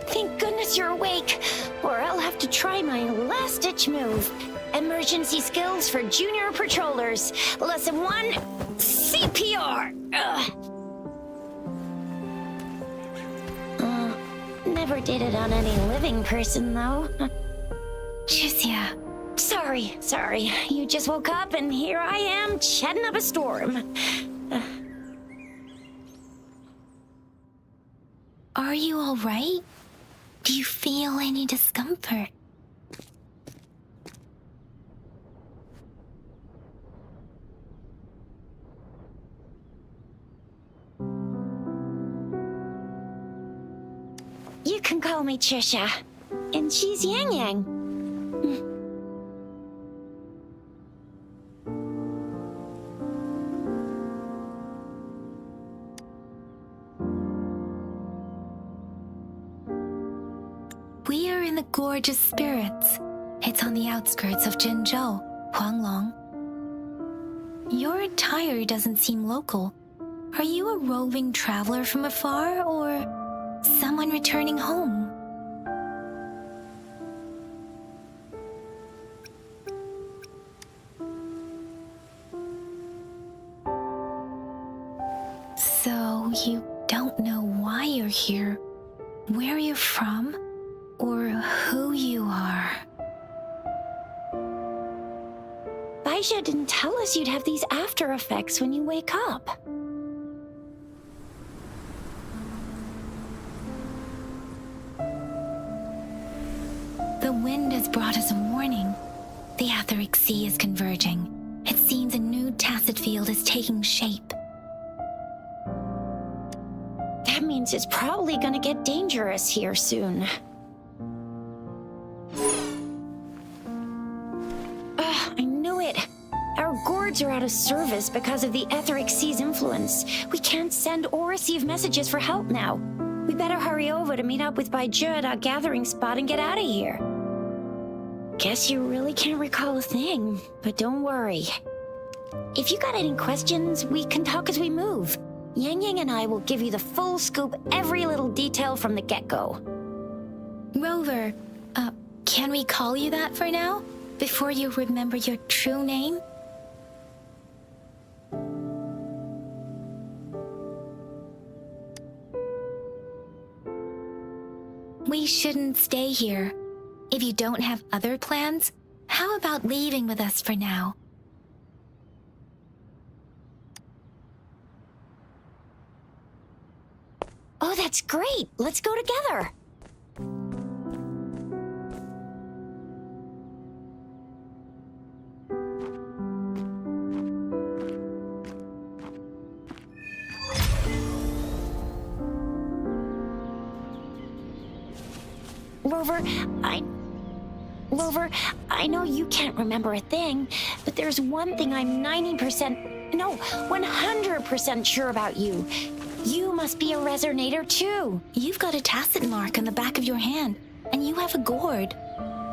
Thank goodness you're awake, or I'll have to try my last-ditch move. Emergency skills for junior patrollers. Lesson 1, CPR. Never did it on any living person, though. Jusia. Sorry. You just woke up, and here I am, chatting up a storm. Are you all right? Do you feel any discomfort? You can call me Trisha, and she's Yang Yang. We are in the Gorgeous Spirits. It's on the outskirts of Jinzhou, Huanglong. Your attire doesn't seem local. Are you a roving traveler from afar, or someone returning home? So you don't know why you're here, where you're from, or who you are. Baisha didn't tell us you'd have these after effects when you wake up. The wind has brought us a warning. The Etheric Sea is converging. It seems a new tacit field is taking shape. That means it's probably gonna get dangerous here soon. I knew it. Our gourds are out of service because of the Etheric Sea's influence. We can't send or receive messages for help now. We better hurry over to meet up with Baizhi at our gathering spot and get out of here. Guess you really can't recall a thing, but don't worry. If you got any questions, we can talk as we move. Yang Yang and I will give you the full scoop, every little detail from the get-go. Rover, can we call you that for now? Before you remember your true name? We shouldn't stay here. If you don't have other plans, how about leaving with us for now? Oh, that's great. Let's go together. Rover, I know you can't remember a thing, but there's one thing I'm 100% sure about you. You must be a resonator too. You've got a tacit mark on the back of your hand, and you have a gourd.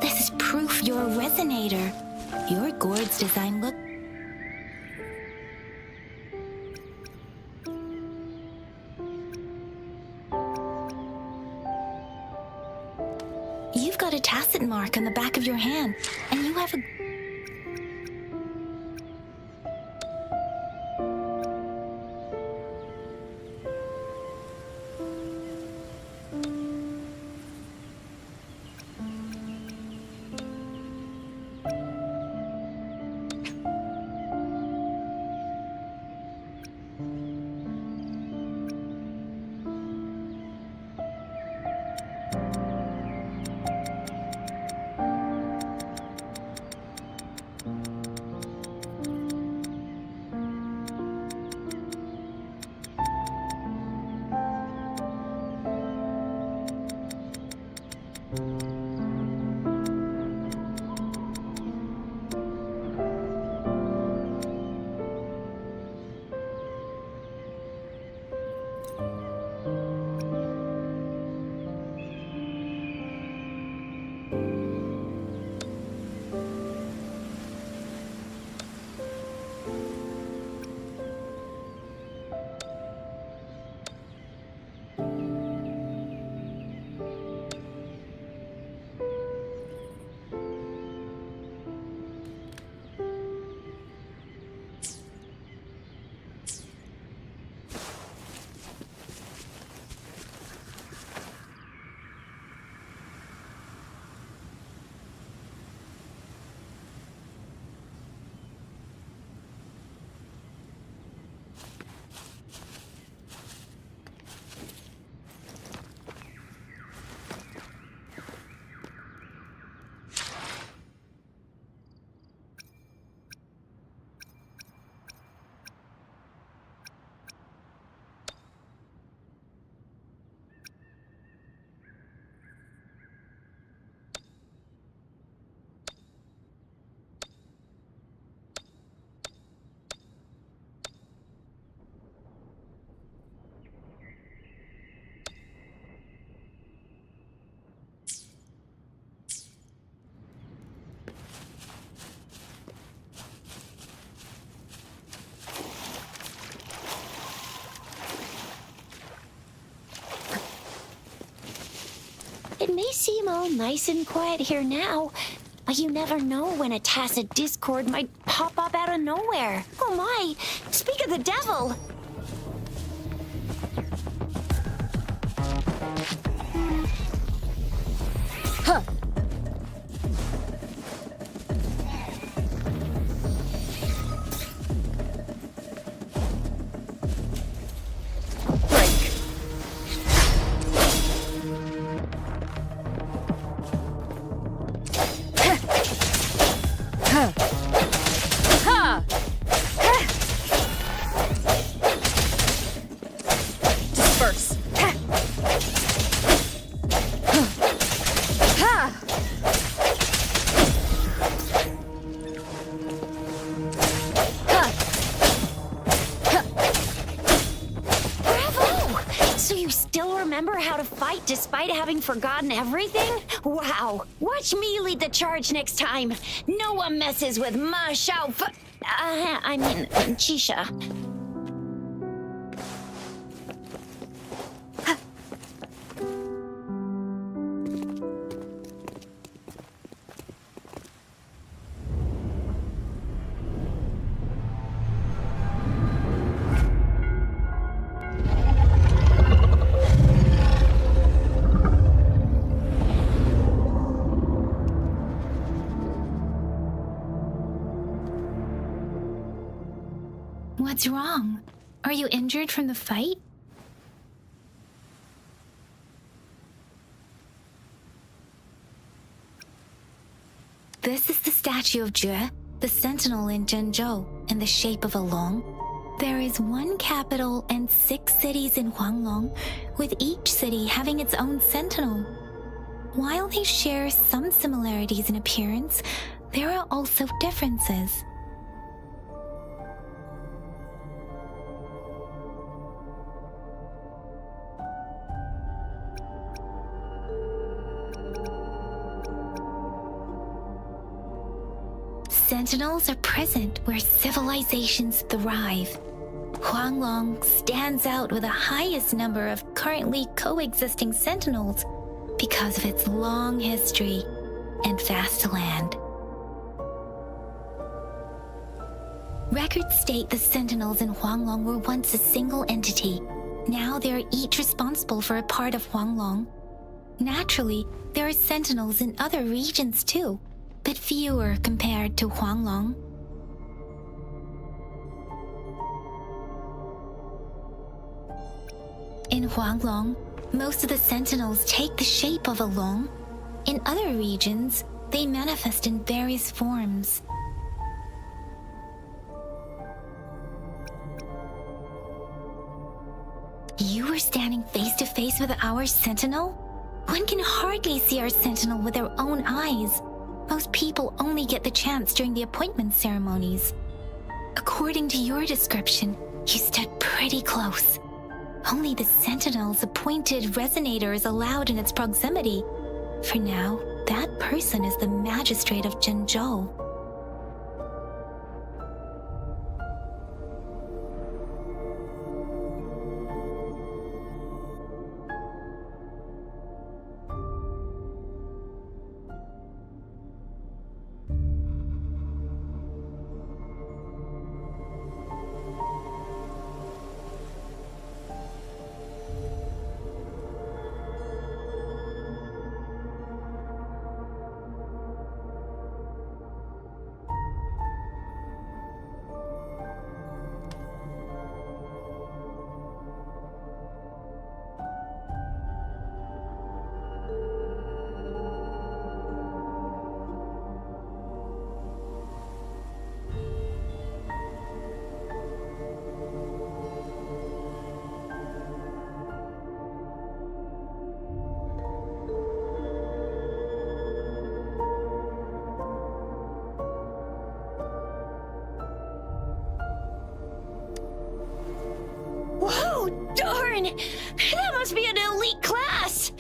This is proof you're a resonator. Your gourd's design look... You've got a tacit mark on the back of your hand, and you have a... It may seem all nice and quiet here now, but you never know when a tacit discord might pop up out of nowhere. Oh my! Speak of the devil! Huh. Despite having forgotten everything? Wow! Watch me lead the charge next time! No one messes with Ma Xiao Chisha. What's wrong? Are you injured from the fight? This is the statue of Jue, the sentinel in Zhenzhou, in the shape of a long. There is one capital and 6 cities in Huanglong, with each city having its own sentinel. While they share some similarities in appearance, there are also differences. Sentinels are present where civilizations thrive. Huanglong stands out with the highest number of currently coexisting sentinels because of its long history and vast land. Records state the sentinels in Huanglong were once a single entity. Now they are each responsible for a part of Huanglong. Naturally, there are sentinels in other regions too, but fewer compared to Huanglong. In Huanglong, most of the sentinels take the shape of a long. In other regions, they manifest in various forms. You are standing face to face with our sentinel? One can hardly see our sentinel with their own eyes. Most people only get the chance during the appointment ceremonies. According to your description, you stood pretty close. Only the sentinel's appointed resonator is allowed in its proximity. For now, that person is the magistrate of Zhenzhou. Whoa, darn! That must be an elite class!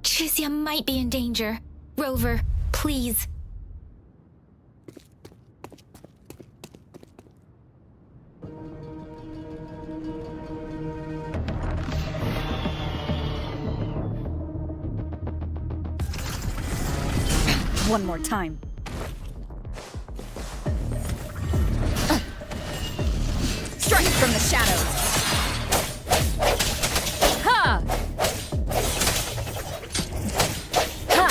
Chixia might be in danger. Rover, please. One more time. Strike from the shadows! Ha! Ha!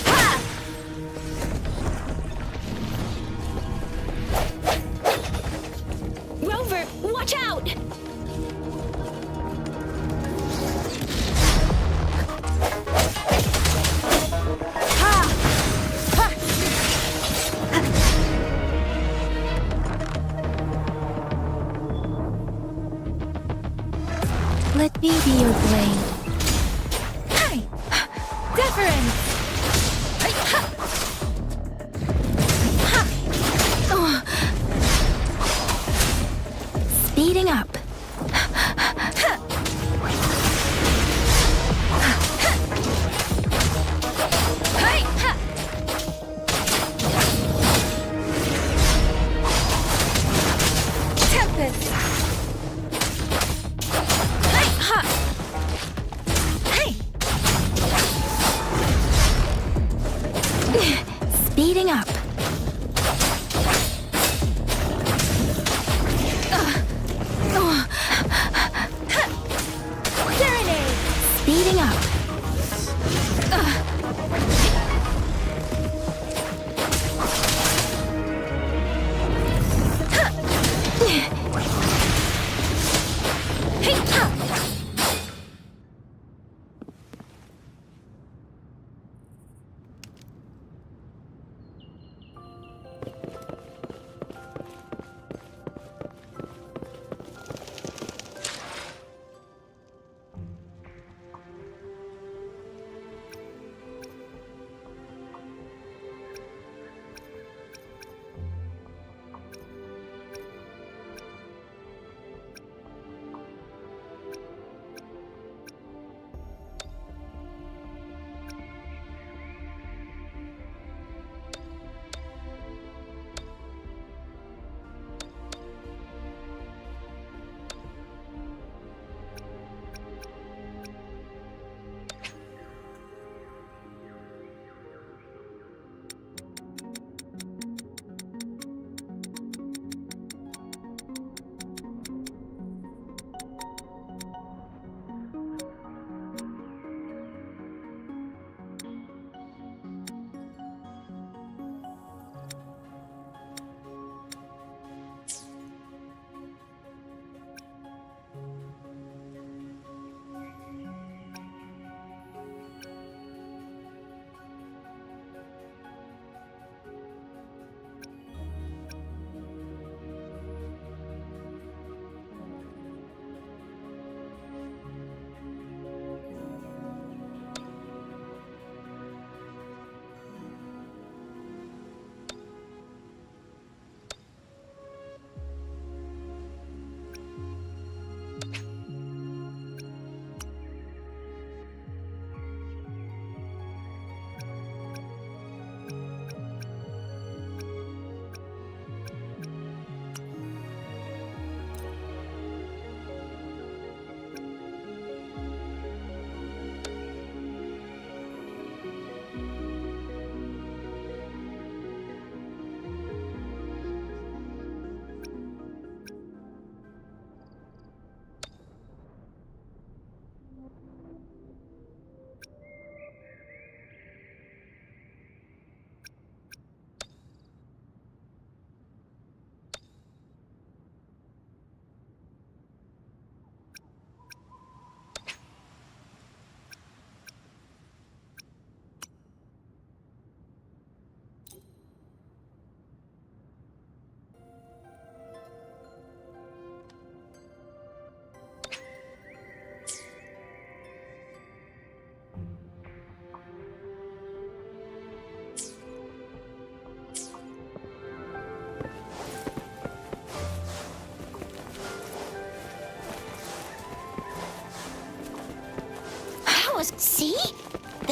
Ha! Rover, watch out! Let me be your blade. Hey! Deference! Speeding up. Tempest! Speeding up. Serenade! Speeding up.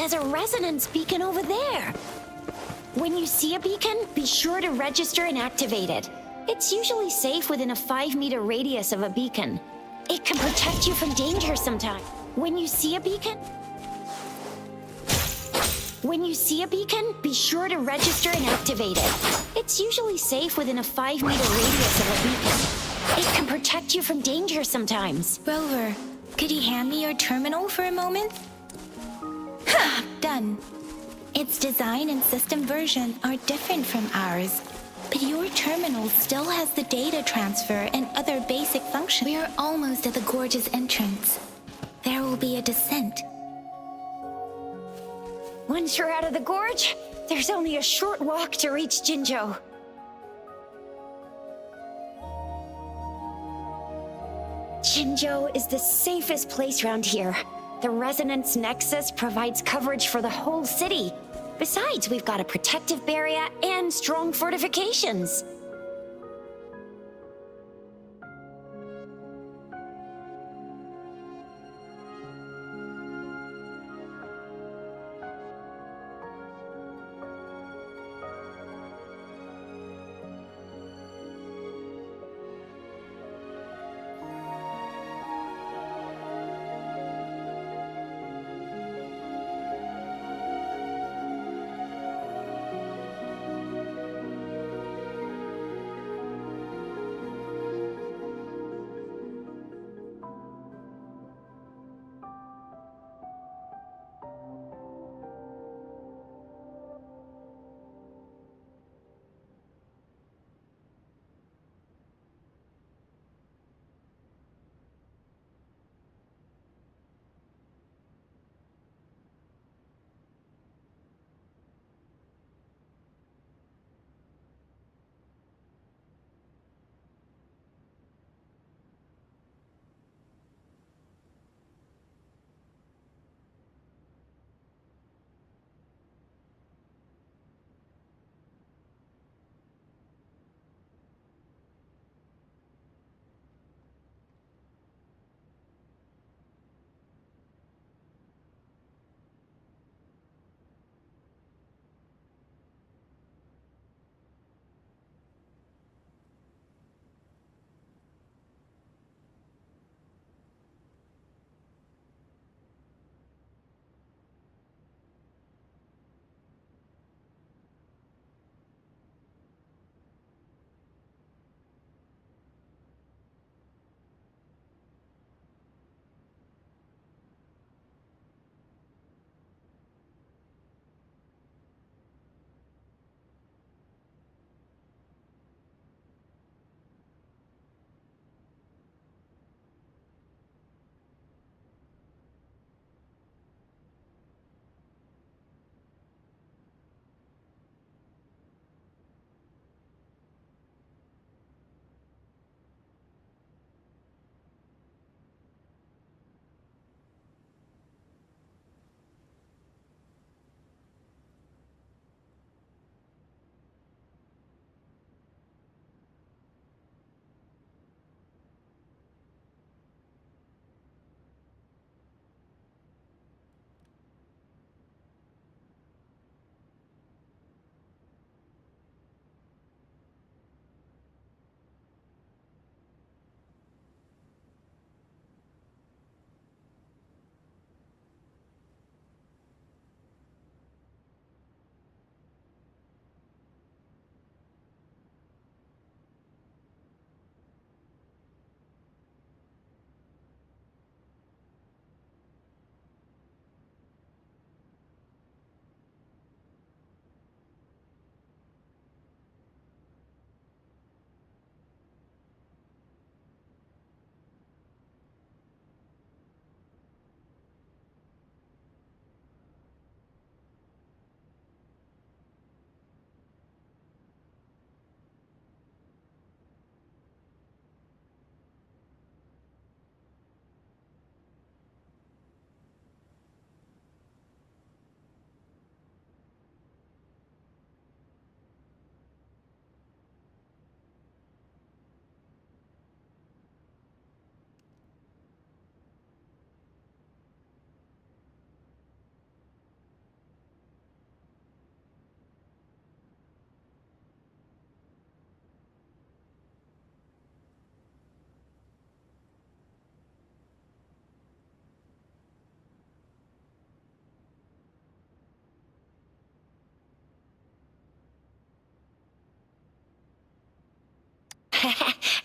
there's a resonance beacon over there. When you see a beacon, be sure to register and activate it. It's usually safe within a 5-meter radius of a beacon. It can protect you from danger sometimes. When you see a beacon, be sure to register and activate it. It's usually safe within a 5-meter radius of a beacon. It can protect you from danger sometimes. Rover, could you hand me your terminal for a moment? Done. Its design and system version are different from ours, but your terminal still has the data transfer and other basic functions. We're almost at the gorge's entrance. There will be a descent. Once you're out of the gorge, there's only a short walk to reach Jinzhou. Jinzhou is the safest place around here. The Resonance Nexus provides coverage for the whole city. Besides, we've got a protective barrier and strong fortifications.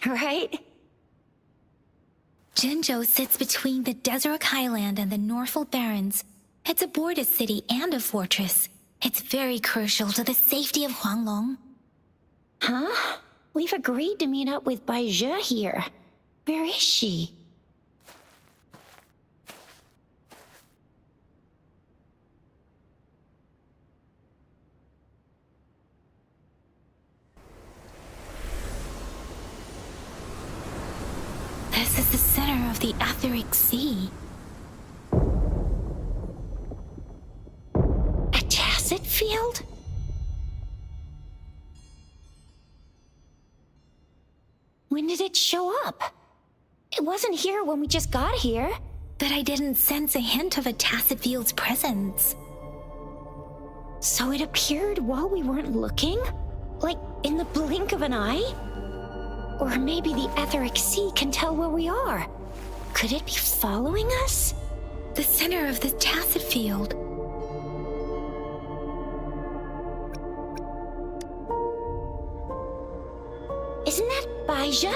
Right? Jinzhou sits between the Desert Highland and the Northful Barrens. It's a border city and a fortress. It's very crucial to the safety of Huanglong. Huh? We've agreed to meet up with Bai Zhe here. Where is she? This is the center of the Etheric Sea. A tacet field? When did it show up? It wasn't here when we just got here. But I didn't sense a hint of a tacet field's presence. So it appeared while we weren't looking? Like in the blink of an eye? Or maybe the Etheric Sea can tell where we are. Could it be following us? The center of the tacet field. Isn't that Bai Zhe?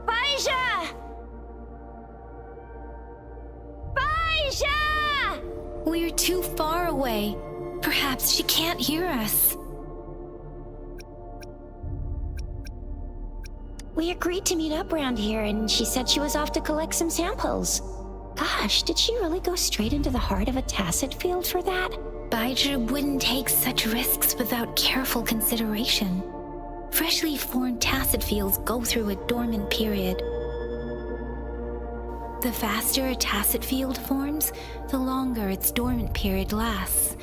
Bai Zhe! Bai Zhe! We're too far away. Perhaps she can't hear us. We agreed to meet up around here, and she said she was off to collect some samples. Gosh, did she really go straight into the heart of a tacet field for that? Baizhi wouldn't take such risks without careful consideration. Freshly formed tacet fields go through a dormant period. The faster a tacet field forms, the longer its dormant period lasts.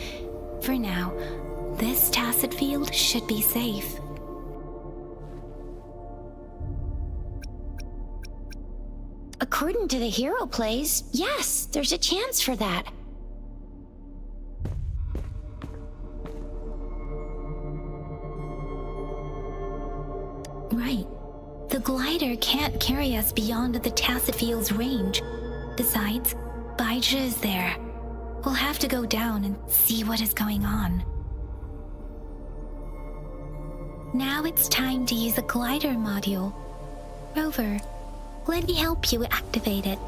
For now, this tacet field should be safe. According to the hero plays, yes, there's a chance for that. Right. The glider can't carry us beyond the tacet field's range. Besides, Baizhi is there. We'll have to go down and see what is going on. Now it's time to use a glider module. Rover, let me help you activate it.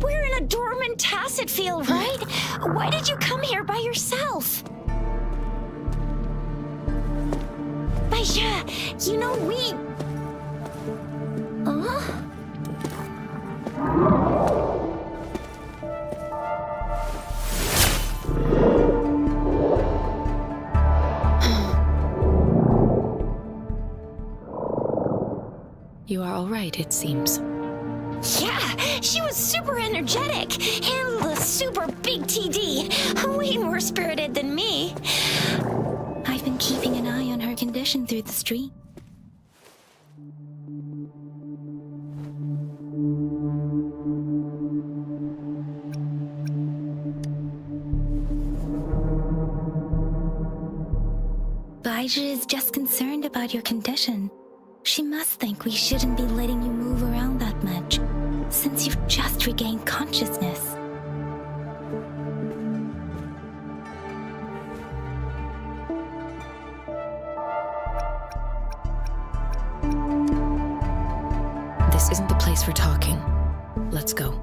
We're in a dormant tacet field, right? Why did you come here by yourself? Baizhi, you know we... Huh? You are all right, it seems. Yeah, she was super energetic and a super big TD. Way more spirited than me. I've been keeping an eye on her condition through the street. Baizhi is just concerned about your condition. She must think we shouldn't be letting you move around that much, since you've just regained consciousness. This isn't the place for talking. Let's go.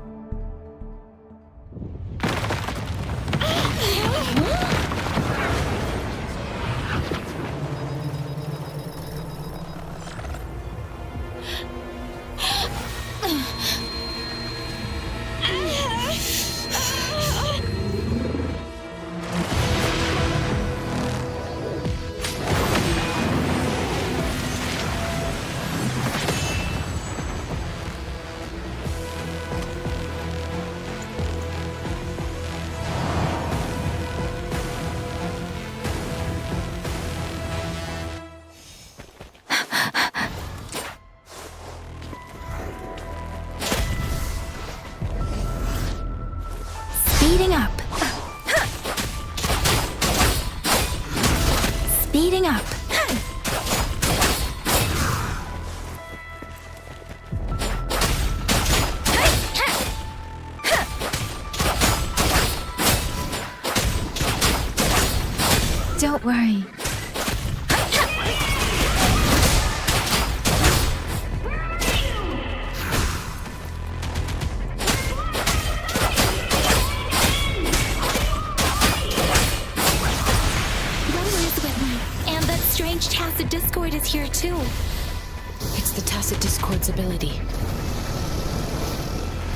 worry. Rover is with me, and that strange Tacit Discord is here too. It's the Tacit Discord's ability.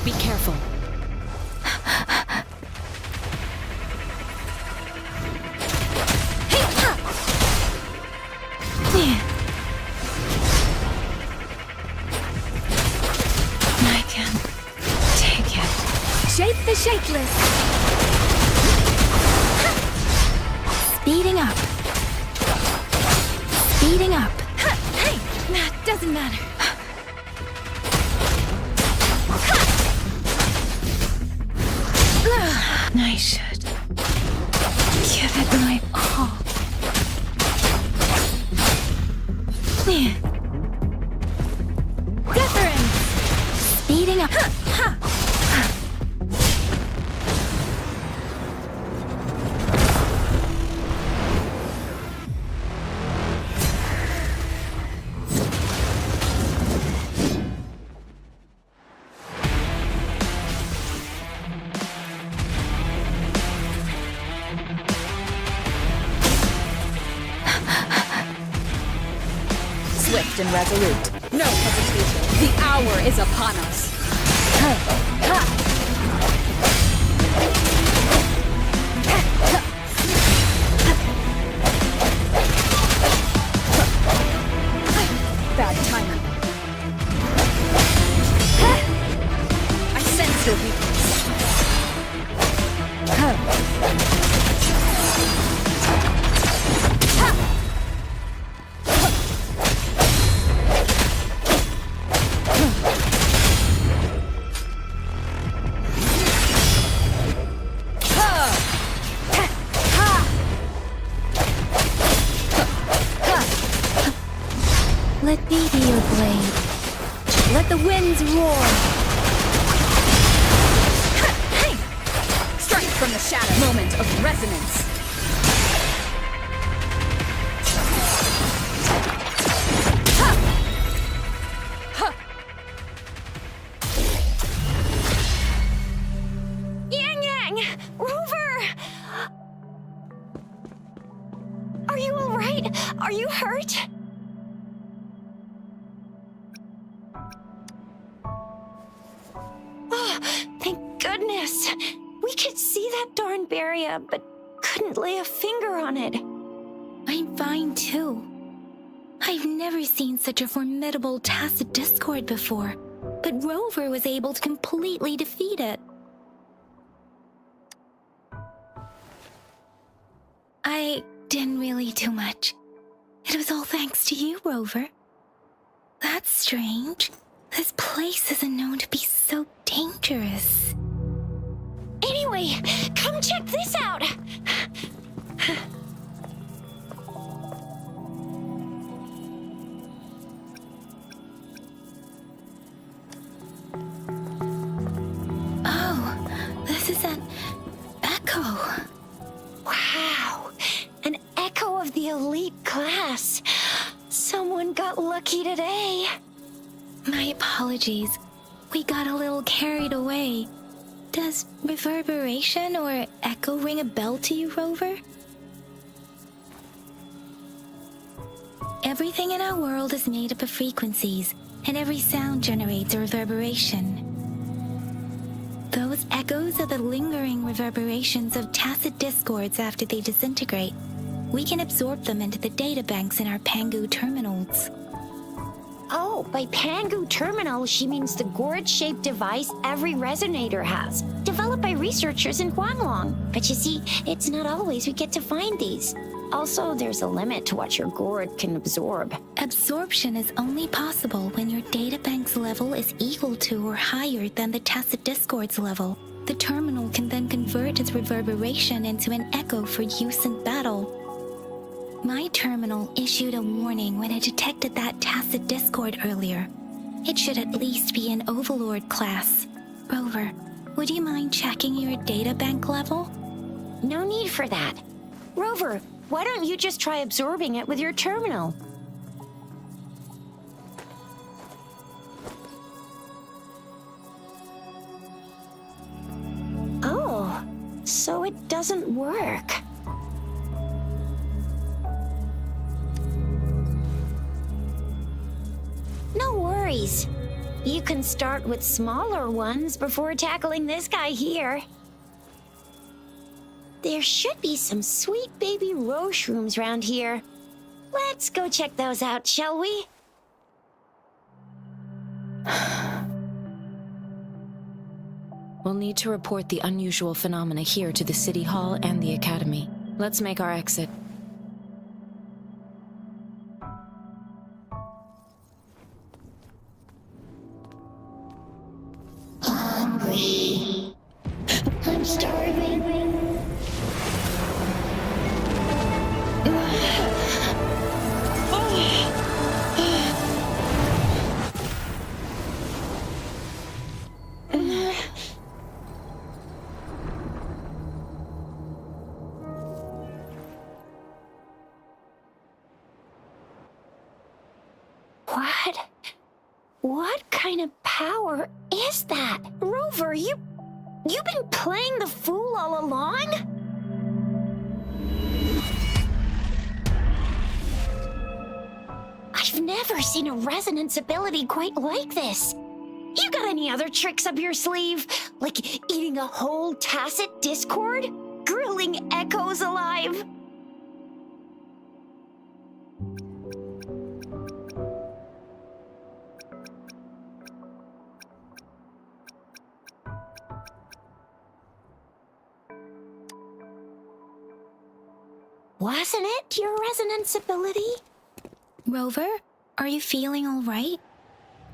Be careful. I can take it. Shape the shapeless. Speeding up. Speeding up. Hey, that doesn't matter. I should give it my all. Deference. Speeding up. Swift and resolute. No hesitation. The hour is upon us. Bad timing. I sense your weakness. Let me be your blade. Let the winds roar. Hey! Strike from the shadow. Moment of resonance. Yang Yang! Rover! Are you alright? Are you hurt? Oh, thank goodness. We could see that darn barrier, but couldn't lay a finger on it. I'm fine too. I've never seen such a formidable Tacit Discord before, but Rover was able to completely defeat it. I didn't really do much. It was all thanks to you, Rover. That's strange. This place isn't known to be so dangerous. Anyway, come check this out. Oh, this is an echo. Wow, an echo of the elite class. Someone got lucky today. My apologies. We got a little carried away. Does reverberation or echo ring a bell to you, Rover? Everything in our world is made up of frequencies, and every sound generates a reverberation. Those echoes are the lingering reverberations of Tacit Discords after they disintegrate. We can absorb them into the databanks in our Pangu terminals. Oh, by Pangu Terminal, she means the gourd-shaped device every resonator has, developed by researchers in Huanglong. But you see, it's not always we get to find these. Also, there's a limit to what your gourd can absorb. Absorption is only possible when your databank's level is equal to or higher than the Tacit Discord's level. The terminal can then convert its reverberation into an echo for use in battle. My terminal issued a warning when it detected that Tacit Discord earlier. It should at least be an Overlord class. Rover, would you mind checking your databank level? No need for that. Rover, Why don't you just try absorbing it with your terminal? Oh, so it doesn't work. No worries. You can start with smaller ones before tackling this guy here. There should be some sweet baby roshrooms around here. Let's go check those out, shall we? We'll need to report the unusual phenomena here to the City Hall and the Academy. Let's make our exit. Hungry. I'm starving. What kind of power is that? Rover, you've been playing the fool all along? I've never seen a resonance ability quite like this. You got any other tricks up your sleeve? Like eating a whole tacit discord? Grilling echoes alive? Wasn't it your resonance ability? Rover, are you feeling all right?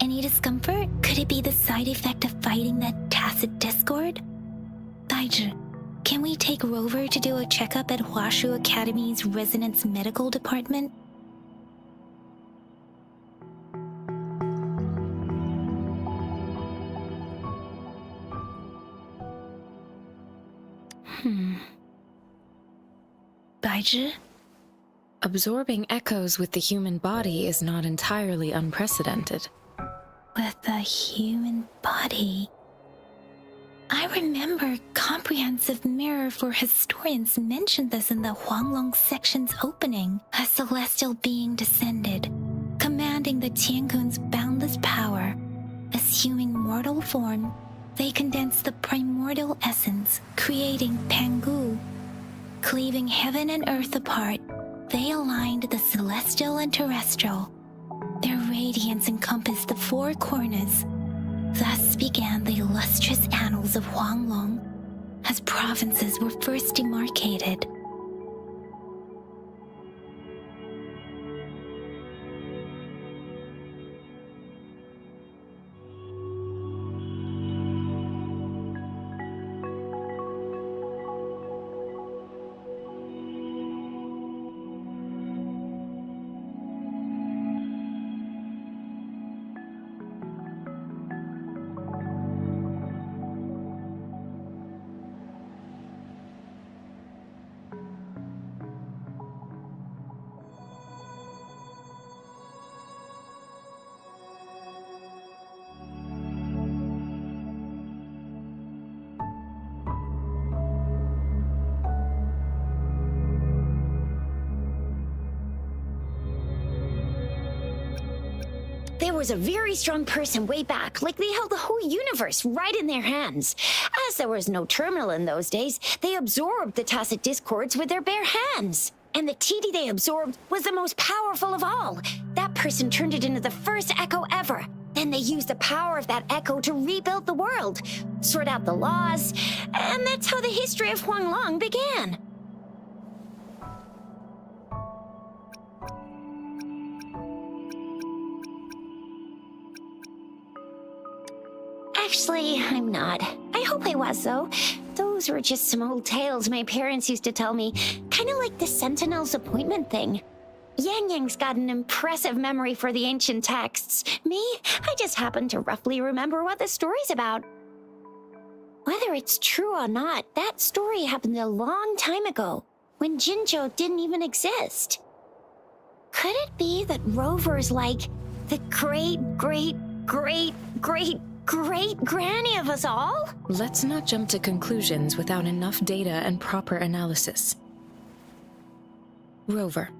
Any discomfort? Could it be the side effect of fighting that tacit discord? Daiju, can we take Rover to do a checkup at Hwashu Academy's Resonance Medical Department? Daiju? Absorbing echoes with the human body is not entirely unprecedented. With the human body. I remember Comprehensive Mirror for Historians mentioned this in the Huanglong section's opening. A celestial being descended, commanding the Tiankun's boundless power. Assuming mortal form, they condensed the primordial essence, creating Pangu. Cleaving heaven and earth apart, they aligned the celestial and terrestrial. Their radiance encompassed the four corners. Thus began the illustrious annals of Huanglong, as provinces were first demarcated. There was a very strong person way back, like they held the whole universe right in their hands. As there was no terminal in those days, they absorbed the tacit discords with their bare hands. And the TD they absorbed was the most powerful of all. That person turned it into the first echo ever. Then they used the power of that echo to rebuild the world, sort out the laws, and that's how the history of Huanglong began. Actually, I'm not. I hope I was, though. Those were just some old tales my parents used to tell me, kind of like the Sentinel's appointment thing. Yang Yang's got an impressive memory for the ancient texts. Me, I just happen to roughly remember what the story's about. Whether it's true or not, that story happened a long time ago. when Jinzhou didn't even exist. Could it be that Rover's like the great granny of us all? Let's not jump to conclusions without enough data and proper analysis. Rover.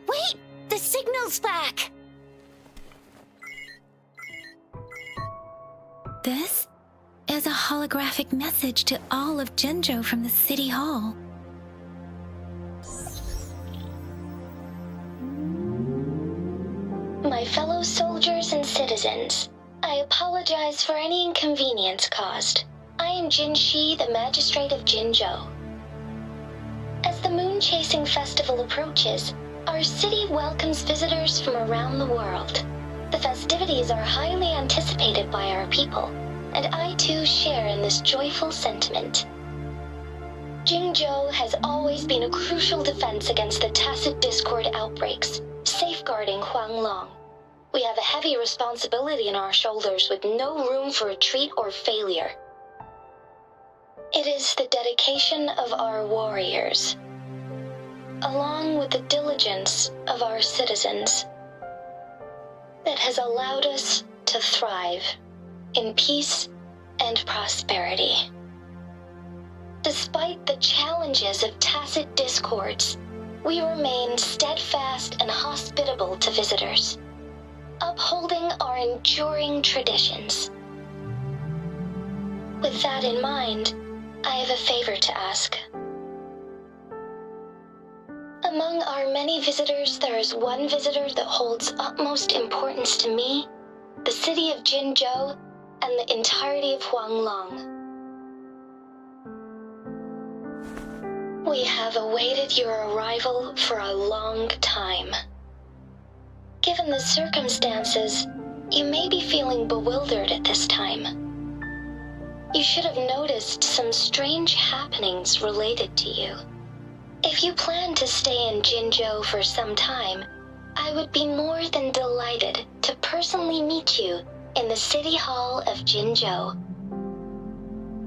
Wait! The signal's back! This is a holographic message to all of Jinzhou from the City Hall. My fellow soldiers and citizens, I apologize for any inconvenience caused. I am Jin Shi, the Magistrate of Jinzhou. As the Moon-Chasing Festival approaches, our city welcomes visitors from around the world. The festivities are highly anticipated by our people, and I too share in this joyful sentiment. Jinzhou has always been a crucial defense against the Tacit Discord outbreaks, safeguarding Huanglong. We have a heavy responsibility on our shoulders with no room for retreat or failure. It is the dedication of our warriors, along with the diligence of our citizens, that has allowed us to thrive in peace and prosperity. Despite the challenges of tacit discords, we remain steadfast and hospitable to visitors, upholding our enduring traditions. With that in mind, I have a favor to ask. Among our many visitors, there is one visitor that holds utmost importance to me, the city of Jinzhou, and the entirety of Huanglong. We have awaited your arrival for a long time. Given the circumstances, you may be feeling bewildered at this time. You should have noticed some strange happenings related to you. If you plan to stay in Jinzhou for some time, I would be more than delighted to personally meet you in the City Hall of Jinzhou.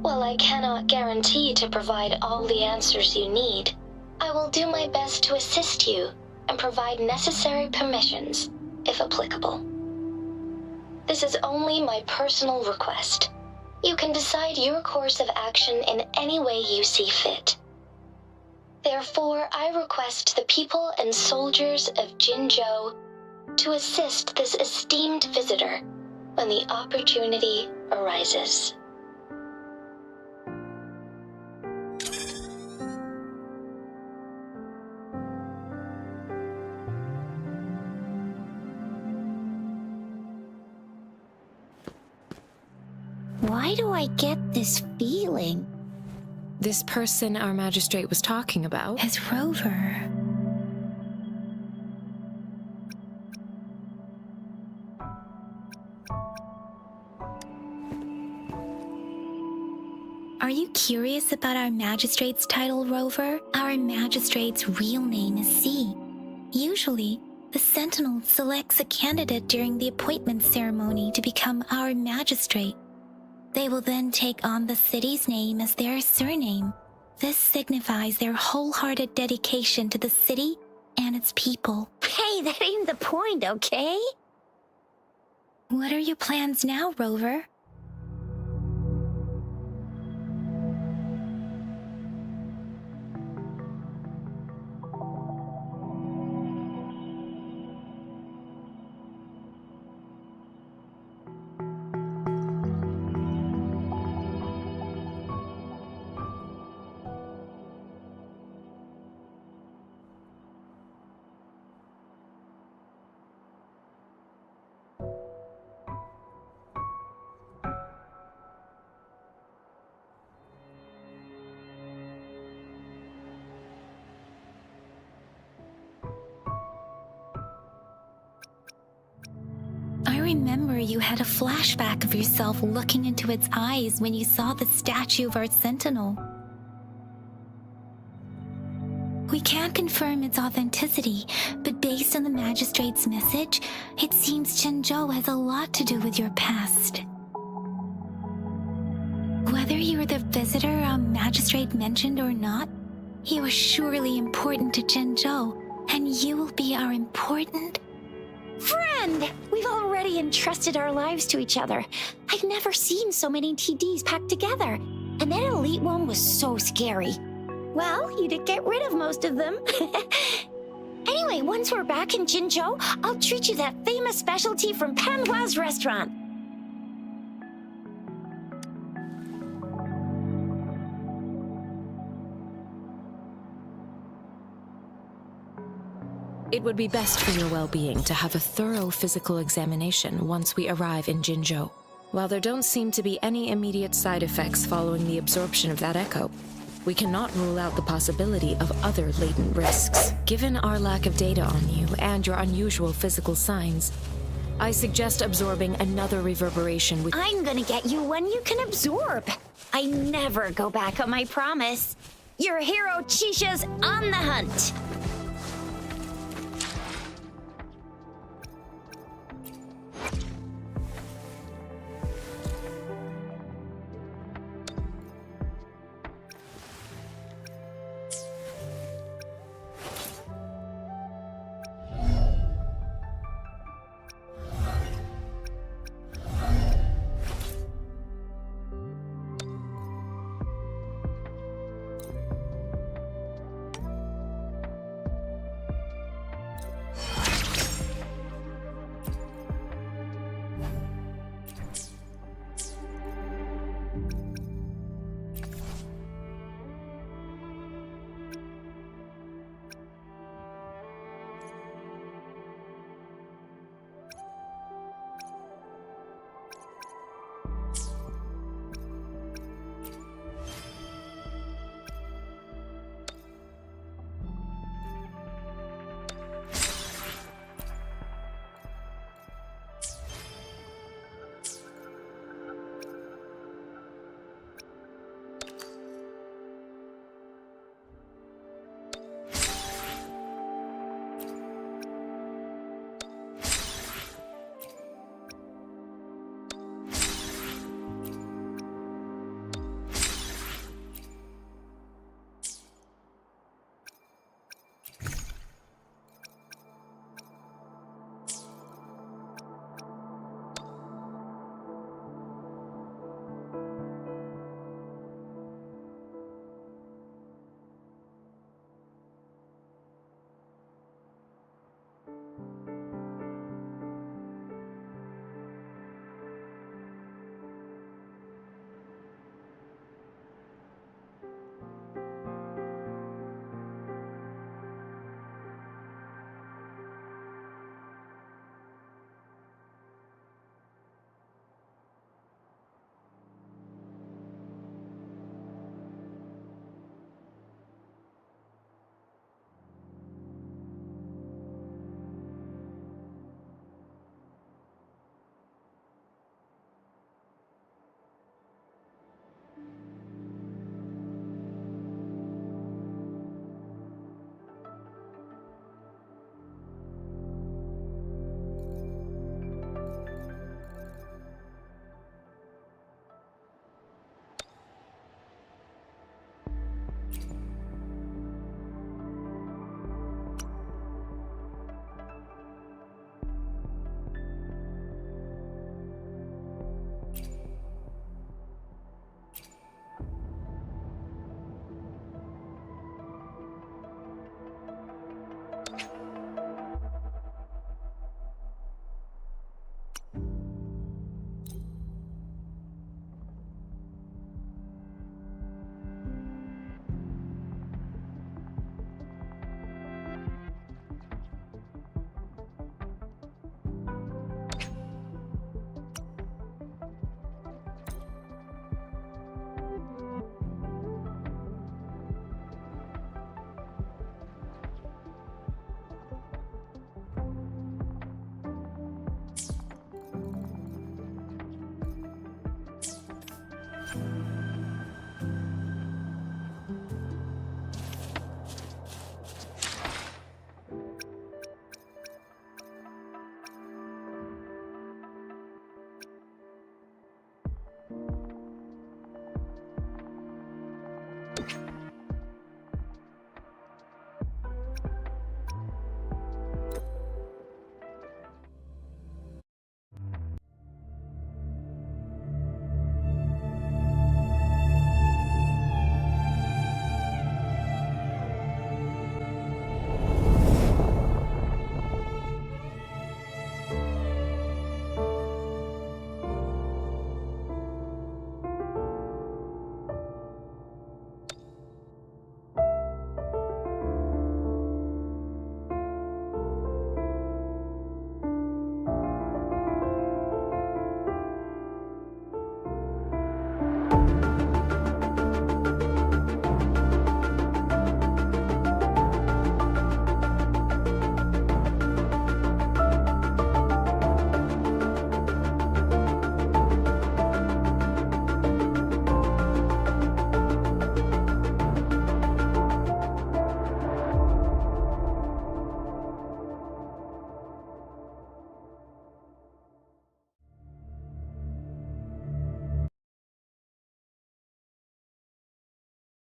While I cannot guarantee to provide all the answers you need, I will do my best to assist you and provide necessary permissions, if applicable. This is only my personal request. You can decide your course of action in any way you see fit. Therefore, I request the people and soldiers of Jinzhou to assist this esteemed visitor when the opportunity arises. Why do I get this feeling? This person our magistrate was talking about? Is Rover. Are you curious about our magistrate's title, Rover? Our magistrate's real name is C. Usually, the Sentinel selects a candidate during the appointment ceremony to become our magistrate. They will then take on the city's name as their surname. This signifies their wholehearted dedication to the city and its people. Hey, that ain't the point, okay? What are your plans now, Rover? remember you had a flashback of yourself looking into its eyes when you saw the statue of our sentinel. We can't confirm its authenticity, but based on the magistrate's message, it seems Jinzhou has a lot to do with your past. Whether you were the visitor our magistrate mentioned or not, you are surely important to Jinzhou, and you will be our important Friend! We've already entrusted our lives to each other. I've never seen so many TDs packed together. And that elite one was so scary. Well, you did get rid of most of them. Anyway, once we're back in Jinzhou, I'll treat you that famous specialty from Panhua's restaurant. It would be best for your well-being to have a thorough physical examination once we arrive in Jinzhou. While there don't seem to be any immediate side effects following the absorption of that echo, we cannot rule out the possibility of other latent risks. Given our lack of data on you and your unusual physical signs, I suggest absorbing another reverberation with— I'm gonna get you one you can absorb. I never go back on my promise. Your hero Chisha's on the hunt.